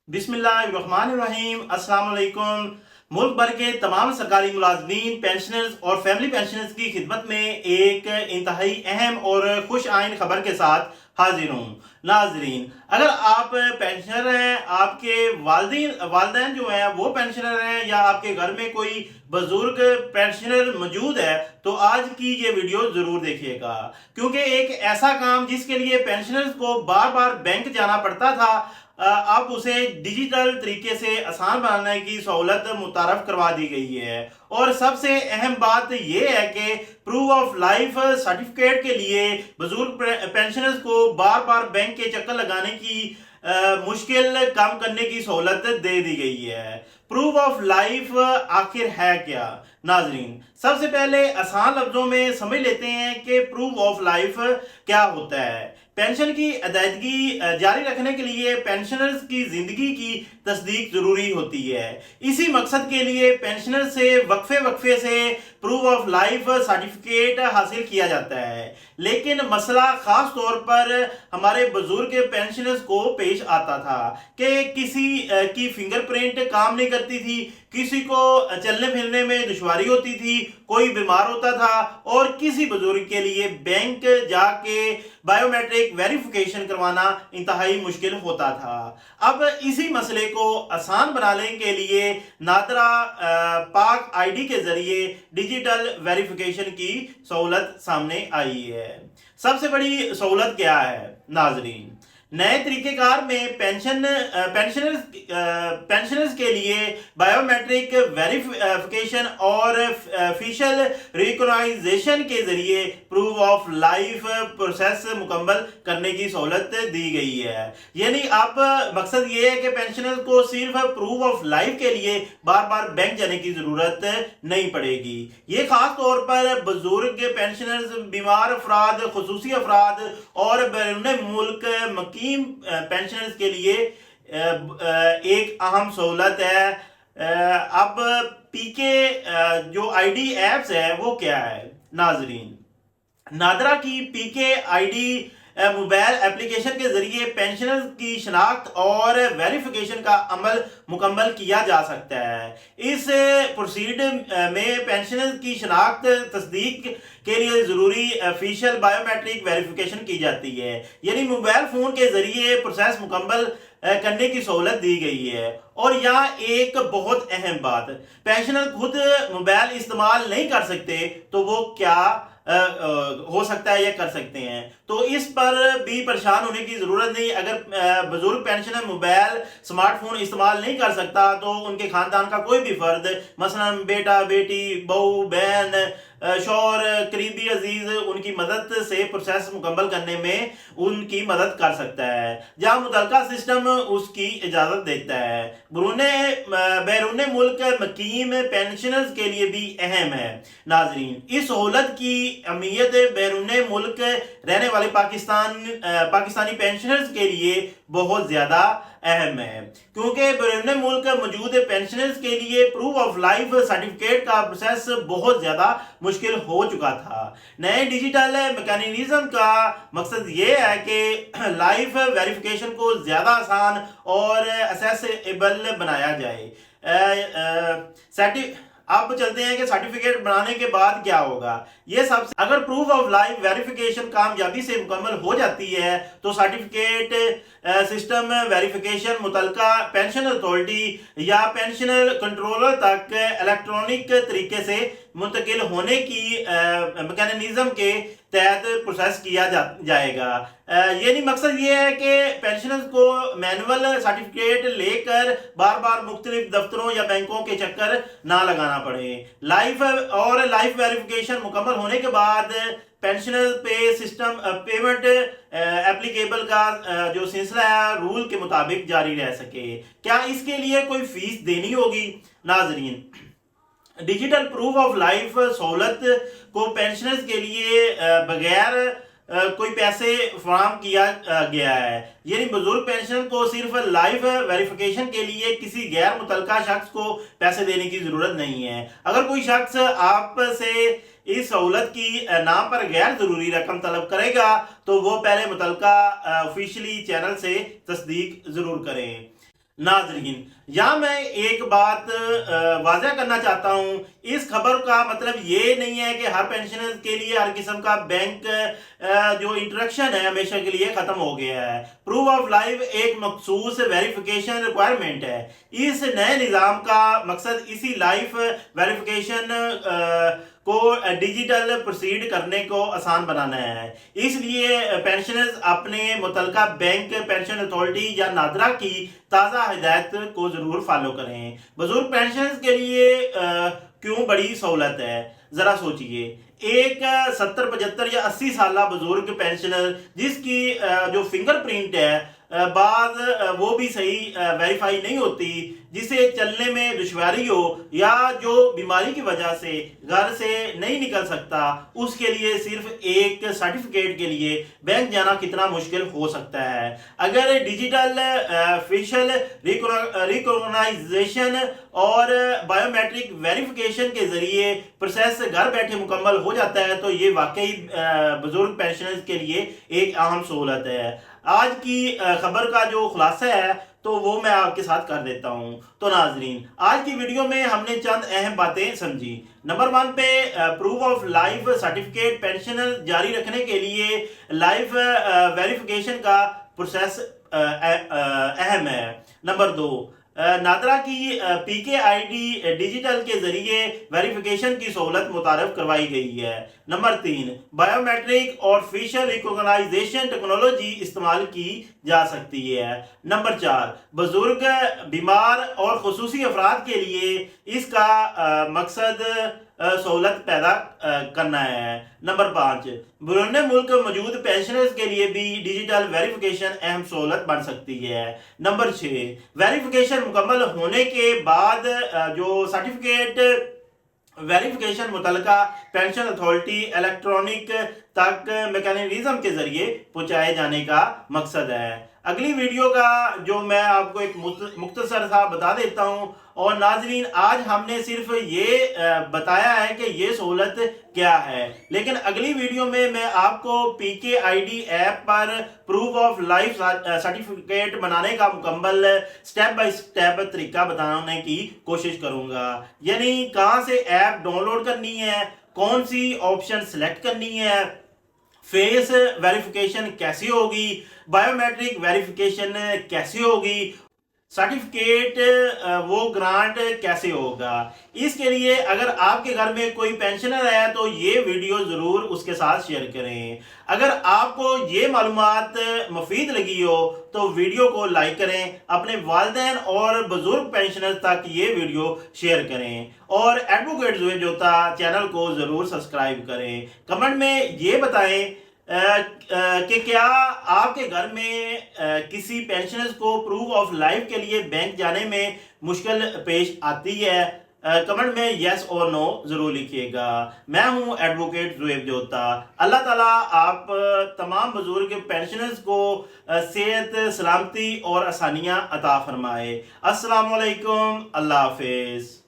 बिस्मिल्लाहिर्रहमानिर्रहीम। अस्सलाम वालेकुम। मुल्क भर के तमाम सरकारी मुलाजमीन, पेंशनर्स और फैमिली पेंशनर्स की खिदमत में एक इंतहाई अहम और खुश आइन खबर के साथ हाजिर हूँ। नाजरीन, अगर आप पेंशनर हैं, आपके वालदैन जो हैं वो पेंशनर हैं, या आपके घर में कोई बुजुर्ग पेंशनर मौजूद है, तो आज की ये वीडियो जरूर देखिएगा, क्योंकि एक ऐसा काम जिसके लिए पेंशनर्स को बार बार बैंक जाना पड़ता था, अब उसे डिजिटल तरीके से आसान बनाने की सहूलत मुतारफ करवा दी गई है। और सबसे अहम बात यह है कि प्रूफ ऑफ लाइफ सर्टिफिकेट के लिए बुजुर्ग पेंशनर्स को बार बार बैंक के चक्कर लगाने की मुश्किल कम करने की सहूलत दे दी गई है। प्रूफ ऑफ लाइफ आखिर है क्या? नाजरीन, सबसे पहले आसान लफ्जों में समझ लेते हैं कि प्रूफ ऑफ लाइफ क्या होता है। पेंशन की अदायगी जारी रखने के लिए पेंशनर्स की जिंदगी की तस्दीक जरूरी होती है। इसी मकसद के लिए पेंशनर से वक्फे से प्रूफ ऑफ लाइफ सर्टिफिकेट हासिल किया जाता है। लेकिन मसला खास तौर पर हमारे बुजुर्ग पेंशनर्स को पेश आता था कि किसी की फिंगरप्रिंट काम नहीं करती थी, किसी को चलने फिरने में दुश्वारी होती थी, कोई बीमार होता था, और किसी बुजुर्ग के लिए बैंक जाके बायोमेट्रिक वेरिफिकेशन करवाना इंतहाई मुश्किल होता था। अब इसी मसले को आसान बनाने के लिए नादरा पाक आईडी के जरिए डिजिटल वेरिफिकेशन की सहूलत सामने आई है। सबसे बड़ी सहूलत क्या है नाजरीन? नए तरीकेकार में पेंशनर्स के लिए बायोमेट्रिक वेरिफिकेशन और फेशियल रिकॉग्निशन के जरिए प्रूफ ऑफ लाइफ प्रोसेस मुकम्मल करने की सहूलत दी गई है। यानी अब मकसद ये है कि पेंशनर्स को सिर्फ प्रूफ ऑफ लाइफ के लिए बार बार बैंक जाने की जरूरत नहीं पड़ेगी। ये खास तौर पर बुजुर्ग पेंशनर्स, बीमार अफराद, खुसूसी अफराद और बैरून मुल्क पेंशनर्स के लिए एक अहम सहूलत है। अब पीके जो आईडी एप्स है वो क्या है नाजरीन? नादरा की पीके आईडी मोबाइल एप्लीकेशन के जरिए पेंशनर्स की शनाख्त और वेरिफिकेशन का अमल मुकम्मल किया जा सकता है। इस प्रोसीड में पेंशनर्स की शनाख्त तस्दीक के लिए जरूरी ऑफिशियल बायोमेट्रिक वेरिफिकेशन की जाती है। यानी मोबाइल फोन के जरिए प्रोसेस मुकम्मल करने की सहूलत दी गई है। और यहाँ एक बहुत अहम बात, पेंशनर खुद मोबाइल इस्तेमाल नहीं कर सकते, तो वो क्या हो सकता है या कर सकते हैं? तो इस पर भी परेशान होने की जरूरत नहीं। अगर बुजुर्ग पेंशनर मोबाइल स्मार्टफोन इस्तेमाल नहीं कर सकता, तो उनके खानदान का कोई भी फर्द, मसलन बेटा, बेटी, बहू, बहन, शौहर, करीबी अजीज, उनकी मदद से प्रोसेस मुकम्मल करने में उनकी मदद कर सकता है, जहां मुतलका सिस्टम उसकी इजाजत देता है। बैरून मुल्क मकीम पेंशनर्स के लिए भी अहम है नाजरीन। इस सहूलत की अहमियत बैरून मुल्क रहने वाले पाकिस्तानी पेंशनर्स के लिए बहुत ज्यादा अहम है, क्योंकि बैरून मुल्क मौजूद पेंशनर्स के लिए प्रूफ ऑफ लाइफ सर्टिफिकेट का प्रोसेस बहुत ज्यादा मुश्किल हो चुका था। नए डिजिटल मैकेनिज्म का मकसद ये है कि लाइफ वेरिफिकेशन को ज्यादा आसान और एक्सेसिबल बनाया जाए। अब चलते हैं कि सर्टिफिकेट बनाने के बाद क्या होगा। ये सब, अगर प्रूफ ऑफ लाइफ वेरिफिकेशन कामयाबी से मुकम्मल हो जाती है, तो सर्टिफिकेट सिस्टम वेरिफिकेशन मुतलका पेंशन अथॉरिटी या पेंशनर कंट्रोलर तक इलेक्ट्रॉनिक तरीके से मुंतकिल होने की मैकेनिज्म के तहत प्रोसेस किया जाएगा। यानी मकसद ये है कि पेंशनर्स को मैनुअल सर्टिफिकेट लेकर बार बार मुख्तलिफ दफ्तरों या बैंकों के चक्कर ना लगाना पड़े। लाइफ वेरिफिकेशन मुकम्मल होने के बाद पेंशनर पे सिस्टम पेमेंट एप्लीकेबल का जो सिलसिला है रूल के मुताबिक जारी रह सके। क्या इसके लिए कोई फीस देनी होगी? नाजरीन, डिजिटल प्रूफ ऑफ लाइफ सहूलत को पेंशनर्स के लिए बगैर कोई पैसे फराहम किया गया है। यानी बुजुर्ग पेंशनर को सिर्फ लाइफ वेरिफिकेशन के लिए किसी गैर मुतलका शख्स को पैसे देने की जरूरत नहीं है। अगर कोई शख्स आपसे इस सहूलत की नाम पर गैर जरूरी रकम तलब करेगा, तो वो पहले मुतलका ऑफिशियली चैनल से तस्दीक जरूर करें। नाजरीन, यहाँ मैं एक बात वाज़ह करना चाहता हूँ। इस खबर का मतलब ये नहीं है कि हर पेंशनर के लिए हर किस्म का बैंक जो इंटरेक्शन है हमेशा के लिए ख़त्म हो गया है। प्रूफ ऑफ लाइफ एक मखसूस वेरिफिकेशन रिक्वायरमेंट है। इस नए निज़ाम का मकसद इसी लाइफ वेरिफिकेशन को डिजिटल प्रोसीड करने को आसान बनाना है। इसलिए पेंशनर्स अपने मुतलका बैंक, पेंशन अथॉरिटी या नादरा की ताज़ा हिदायत को ज़रूर फॉलो करें। बुजुर्ग पेंशनर्स के लिए क्यों बड़ी सहूलत है, ज़रा सोचिए। एक 70, 75 या 80 साल बुजुर्ग पेंशनर जिसकी जो फिंगरप्रिंट है बाद वो भी सही वेरीफाई नहीं होती, जिसे चलने में दुश्वारी हो या जो बीमारी की वजह से घर से नहीं निकल सकता, उसके लिए सिर्फ एक सर्टिफिकेट के लिए बैंक जाना कितना मुश्किल हो सकता है। अगर डिजिटल फेशियल रिकॉग्नाइजेशन और बायोमेट्रिक वेरिफिकेशन के जरिए प्रोसेस घर बैठे मुकम्मल हो जाता है तो ये वाकई बुजुर्ग पेंशनर्स के लिए एक अहम सहूलत है। आज की खबर का जो खुलासा है तो वो मैं आपके साथ कर देता हूं। तो नाजरीन, आज की वीडियो में हमने चंद अहम बातें समझी। नंबर 1 पे proof of life certificate pensioner जारी रखने के लिए लाइफ वेरिफिकेशन का प्रोसेस अहम है। नंबर 2, नादरा की PKID डिजिटल के जरिए वेरिफिकेशन की सहूलत मुतारफ करवाई गई है। नंबर 3, बायोमेट्रिक और फेशियल रिकॉग्नाइजेशन टेक्नोलॉजी इस्तेमाल की जा सकती है। नंबर 4, बुजुर्ग, बीमार और खुसूसी अफराद के लिए इसका मकसद सहूलत पैदा करना है। नंबर 5, बैरून मुल्क मौजूद पेंशनर्स के लिए भी डिजिटल वेरिफिकेशन अहम सहूलत बन सकती है। नंबर 6, वेरिफिकेशन मुकम्मल होने के बाद जो सर्टिफिकेट वेरिफिकेशन मुतलका पेंशन अथॉरिटी इलेक्ट्रॉनिक तक मैकेनिज्म के जरिए पहुंचाए जाने का मकसद है। अगली वीडियो का जो मैं आपको एक मुख्तसर सा बता देता हूं। और नाजरीन, आज हमने सिर्फ ये बताया है कि ये सहूलत क्या है, लेकिन अगली वीडियो में मैं आपको PKID ऐप पर प्रूफ ऑफ लाइफ सर्टिफिकेट बनाने का मुकम्मल स्टेप बाय स्टेप तरीका बताने की कोशिश करूंगा। यानी कहां से ऐप डाउनलोड करनी है, कौन सी ऑप्शन सेलेक्ट करनी है, फेस वेरिफिकेशन कैसी होगी, बायोमेट्रिक वेरिफिकेशन कैसी होगी, सर्टिफिकेट वो ग्रांट कैसे होगा। इसके लिए अगर आपके घर में कोई पेंशनर है तो ये वीडियो ज़रूर उसके साथ शेयर करें। अगर आपको ये मालूमात मुफीद लगी हो तो वीडियो को लाइक करें, अपने वालिदैन और बुजुर्ग पेंशनर तक ये वीडियो शेयर करें और एडवोकेट ज़ुहैब जोता चैनल को ज़रूर सब्सक्राइब करें। कमेंट में ये बताएं कि क्या आपके घर में किसी पेंशनर्स को प्रूफ ऑफ लाइफ के लिए बैंक जाने में मुश्किल पेश आती है। कमेंट में यस और नो ज़रूर लिखिएगा। मैं हूं एडवोकेट ज़ुहैब जोता। अल्लाह ताला आप तमाम बुजुर्ग पेंशनर्स को सेहत, सलामती और आसानियां अता फरमाए। अस्सलाम वालेकुम, अल्लाह हाफिज़।